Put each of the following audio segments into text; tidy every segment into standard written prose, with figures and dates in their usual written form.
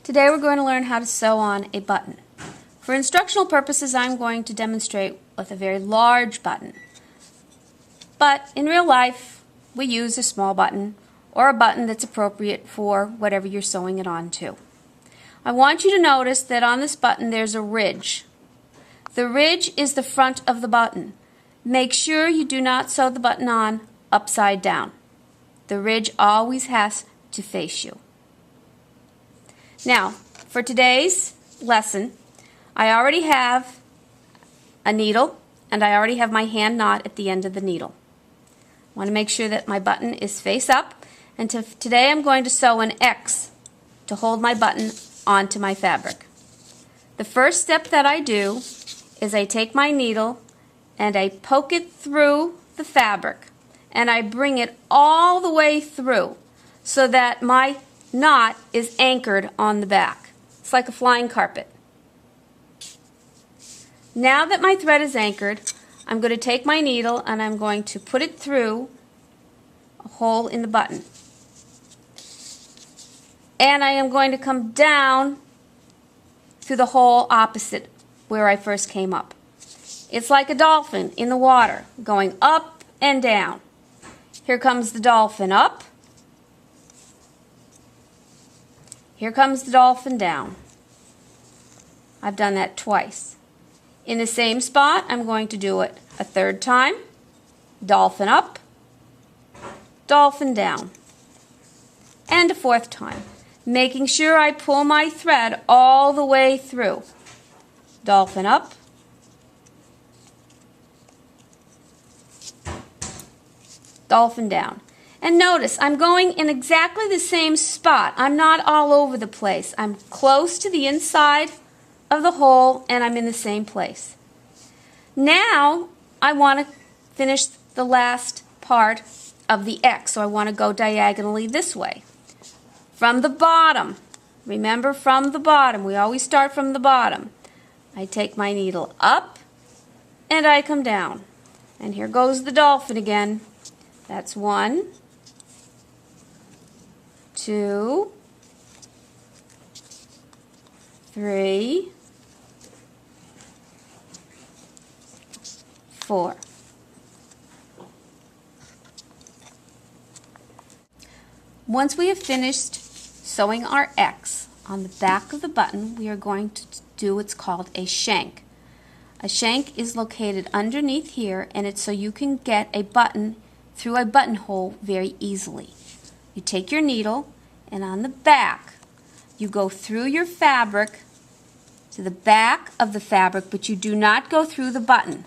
Today we're going to learn how to sew on a button. For instructional purposes, I'm going to demonstrate with a very large button. But in real life, we use a small button or a button that's appropriate for whatever you're sewing it on to. I want you to notice that on this button there's a ridge. The ridge is the front of the button. Make sure you do not sew the button on upside down. The ridge always has to face you. Now, for today's lesson, I already have a needle and I already have my hand knot at the end of the needle. I want to make sure that my button is face up, and today I'm going to sew an X to hold my button onto my fabric. The first step that I do is I take my needle and I poke it through the fabric and I bring it all the way through so that my knot is anchored on the back. It's like a flying carpet. Now that my thread is anchored, I'm going to take my needle and I'm going to put it through a hole in the button. And I am going to come down through the hole opposite where I first came up. It's like a dolphin in the water, going up and down. Here comes the dolphin up. Here comes the dolphin down. I've done that twice. In the same spot, I'm going to do it a third time. Dolphin up, dolphin down. And a fourth time, making sure I pull my thread all the way through. Dolphin up, dolphin down. And notice, I'm going in exactly the same spot. I'm not all over the place. I'm close to the inside of the hole and I'm in the same place. Now, I want to finish the last part of the X, so I want to go diagonally this way. From the bottom, remember, from the bottom, we always start from the bottom. I take my needle up and I come down. And here goes the dolphin again. That's 1, 2, 3, 4. Once we have finished sewing our X on the back of the button, we are going to do what's called a shank. A shank is located underneath here, and it's so you can get a button through a buttonhole very easily. You take your needle, and on the back, you go through your fabric to the back of the fabric, but you do not go through the button.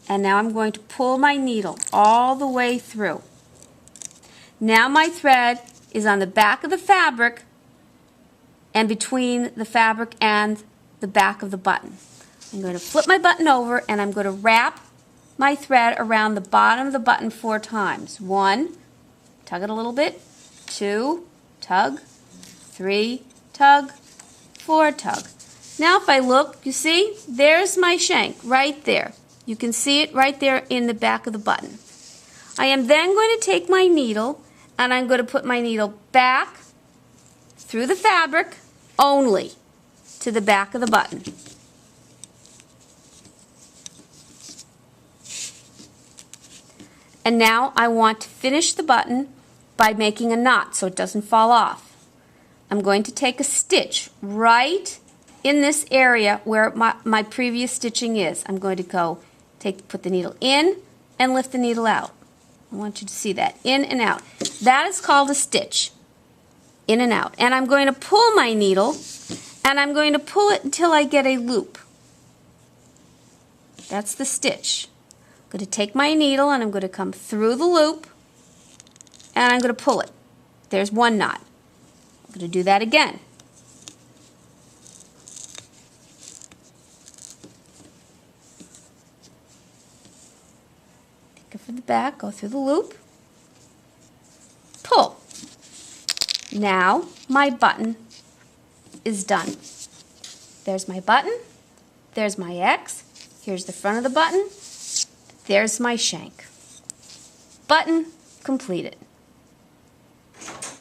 And now I'm going to pull my needle all the way through. Now my thread is on the back of the fabric and between the fabric and the back of the button. I'm going to flip my button over and I'm going to wrap my thread around the bottom of the button 4 times. 1, tug it a little bit, 2, tug, 3, tug, 4, tug. Now if I look, you see, there's my shank right there. You can see it right there in the back of the button. I am then going to take my needle and I'm going to put my needle back through the fabric only to the back of the button. And now I want to finish the button by making a knot so it doesn't fall off. I'm going to take a stitch right in this area where my previous stitching is. I'm going to put the needle in and lift the needle out. I want you to see that, in and out. That is called a stitch, in and out. And I'm going to pull my needle and I'm going to pull it until I get a loop. That's the stitch. I'm going to take my needle and I'm going to come through the loop and I'm going to pull it. There's one knot. I'm going to do that again. Take it from the back, go through the loop, pull. Now my button is done. There's my button, there's my X, here's the front of the button, there's my shank. Button completed.